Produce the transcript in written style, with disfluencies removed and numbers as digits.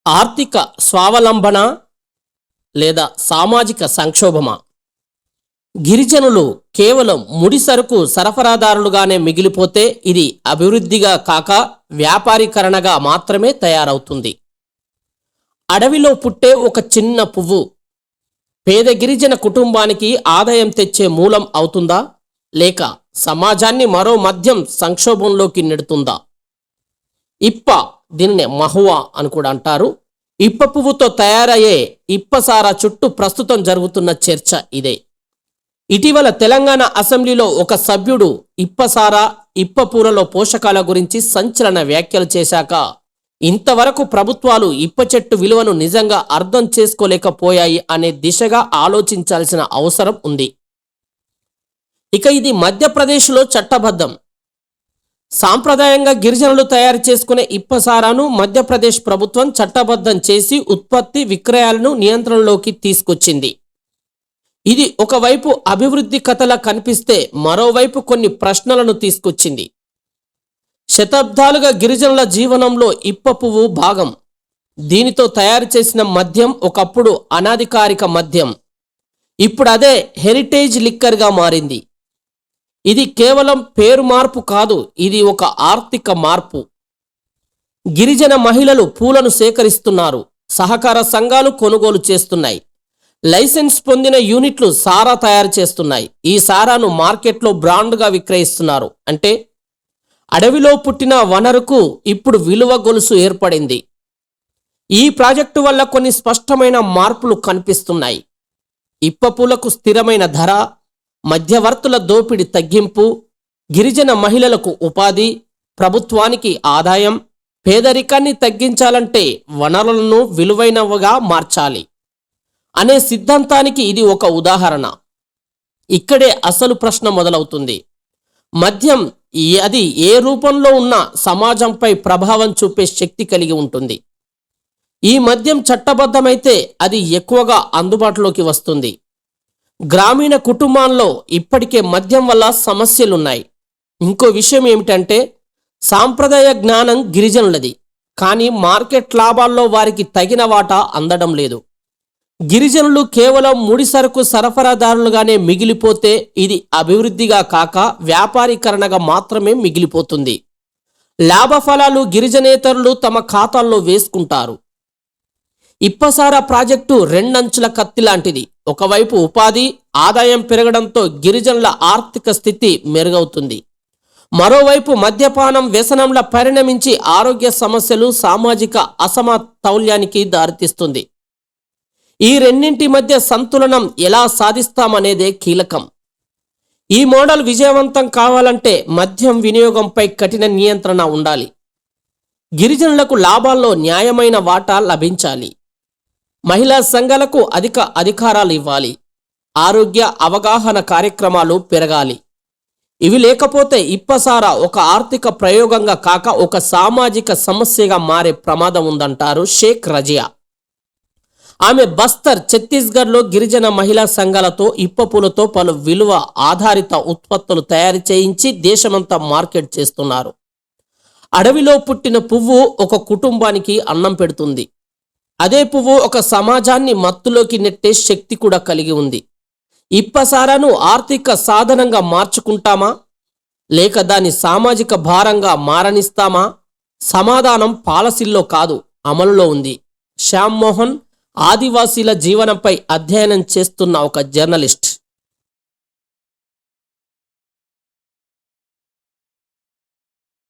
ఆర్థిక స్వావలంబన లేదా సామాజిక సంక్షోభమా? గిరిజనులు కేవలం ముడిసరుకు సరఫరాదారులుగానే మిగిలిపోతే ఇది అభివృద్ధిగా కాక వ్యాపారీకరణగా మాత్రమే తయారవుతుంది. అడవిలో పుట్టే ఒక చిన్న పువ్వు పేద గిరిజన కుటుంబానికి ఆదాయం తెచ్చే మూలం అవుతుందా, లేక సమాజాన్ని మరో మద్యం సంక్షోభంలోకి నెడుతుందా? ఇప్ప, దీనిని మహువా అని కూడా అంటారు. ఇప్ప పువ్వుతో తయారయ్యే ఇప్పసారా చుట్టూ ప్రస్తుతం జరుగుతున్న చర్చ ఇదే. ఇటీవల తెలంగాణ అసెంబ్లీలో ఒక సభ్యుడు ఇప్పసారా, ఇప్ప పూలలో పోషకాల గురించి సంచలన వ్యాఖ్యలు చేశాక ఇంతవరకు ప్రభుత్వాలు ఇప్ప చెట్టు విలువను నిజంగా అర్థం చేసుకోలేకపోయాయి అనే దిశగా ఆలోచించాల్సిన అవసరం ఉంది. ఇక ఇది మధ్యప్రదేశ్లో చట్టబద్ధం. సాంప్రదాయంగా గిరిజనులు తయారు చేసుకునే ఇప్పసారాను మధ్యప్రదేశ్ ప్రభుత్వం చట్టబద్ధం చేసి ఉత్పత్తి విక్రయాలను నియంత్రణలోకి తీసుకొచ్చింది. ఇది ఒకవైపు అభివృద్ధి కథలా కనిపిస్తే మరోవైపు కొన్ని ప్రశ్నలను తీసుకొచ్చింది. శతాబ్దాలుగా గిరిజనుల జీవనంలో ఇప్ప పువ్వు భాగం. దీనితో తయారు చేసిన మద్యం ఒకప్పుడు అనాధికారిక మద్యం, ఇప్పుడు అదే హెరిటేజ్ లిక్కర్గా మారింది. ఇది కేవలం పేరు మార్పు కాదు, ఇది ఒక ఆర్థిక మార్పు. గిరిజన మహిళలు పూలను సేకరిస్తున్నారు, సహకార సంఘాలు కొనుగోలు చేస్తున్నాయి, లైసెన్స్ పొందిన యూనిట్లు సారా తయారు చేస్తున్నాయి. ఈ సారాను మార్కెట్లో బ్రాండ్గా విక్రయిస్తున్నారు. అంటే అడవిలో పుట్టిన వనరుకు ఇప్పుడు విలువ గొలుసు ఏర్పడింది. ఈ ప్రాజెక్టు వల్ల కొన్ని స్పష్టమైన మార్పులు కనిపిస్తున్నాయి. ఇప్ప పూలకు స్థిరమైన ధర, మధ్యవర్తుల దోపిడి తగ్గింపు, గిరిజన మహిళలకు ఉపాధి, ప్రభుత్వానికి ఆదాయం. పేదరికాన్ని తగ్గించాలంటే వనరులను విలువైనవిగా మార్చాలి అనే సిద్ధాంతానికి ఇది ఒక ఉదాహరణ. ఇక్కడే అసలు ప్రశ్న మొదలవుతుంది. మద్యం అది ఏ రూపంలో ఉన్న సమాజంపై ప్రభావం చూపే శక్తి కలిగి ఉంటుంది. ఈ మద్యం చట్టబద్ధమైతే అది ఎక్కువగా అందుబాటులోకి వస్తుంది. గ్రామీణ కుటుంబాల్లో ఇప్పటికే మద్యం వల్ల సమస్యలున్నాయి. ఇంకో విషయం ఏమిటంటే సాంప్రదాయ జ్ఞానం గిరిజనులది, కానీ మార్కెట్ లాభాల్లో వారికి తగిన వాటా అందడం లేదు. గిరిజనులు కేవలం ముడిసరుకు సరఫరాదారులుగానే మిగిలిపోతే ఇది అభివృద్ధిగా కాక వ్యాపారీకరణగా మాత్రమే మిగిలిపోతుంది. లాభఫలాలు గిరిజనేతరులు తమ ఖాతాల్లో వేసుకుంటారు. ఇప్పసారా ప్రాజెక్టు రెండంచుల కత్తి లాంటిది. ఒకవైపు ఉపాధి, ఆదాయం పెరగడంతో గిరిజనుల ఆర్థిక స్థితి మెరుగవుతుంది. మరోవైపు మద్యపానం వ్యసనంలా పరిణమించి ఆరోగ్య సమస్యలు, సామాజిక అసమతౌల్యానికి దారితీస్తుంది. ఈ రెండింటి మధ్య సంతులనం ఎలా సాధిస్తామనేదే కీలకం. ఈ మోడల్ విజయవంతం కావాలంటే మద్యం వినియోగంపై కఠిన నియంత్రణ ఉండాలి. గిరిజనులకు లాభాల్లో న్యాయమైన వాటా లభించాలి. మహిళా సంఘాలకు అధిక అధికారాలు ఇవ్వాలి. ఆరోగ్య అవగాహన కార్యక్రమాలు పెరగాలి. ఇవి లేకపోతే ఇప్పసారా ఒక ఆర్థిక ప్రయోగంగా కాక ఒక సామాజిక సమస్యగా మారే ప్రమాదం ఉందంటారు షేక్ రజియా. ఆమె బస్తర్, ఛత్తీస్గఢ్లో గిరిజన మహిళా సంఘాలతో ఇప్ప పూలతో పలు విలువ ఆధారిత ఉత్పత్తులు తయారు చేయించి దేశమంతా మార్కెట్ చేస్తున్నారు. అడవిలో పుట్టిన పువ్వు ఒక కుటుంబానికి అన్నం పెడుతుంది. అదే పువ్వు ఒక సమాజాన్ని మత్తులోకి నెట్టే శక్తి కూడా కలిగి ఉంది. ఇప్పసారాను ఆర్థిక సాధనంగా మార్చుకుంటామా, లేక దాన్ని సామాజిక భారంగా మారనిస్తామా? సమాధానం పాలసీల్లో కాదు, అమలులో ఉంది. శ్యామ్ మోహన్ ఆదివాసీల జీవనంపై అధ్యయనం చేస్తున్న ఒక జర్నలిస్ట్.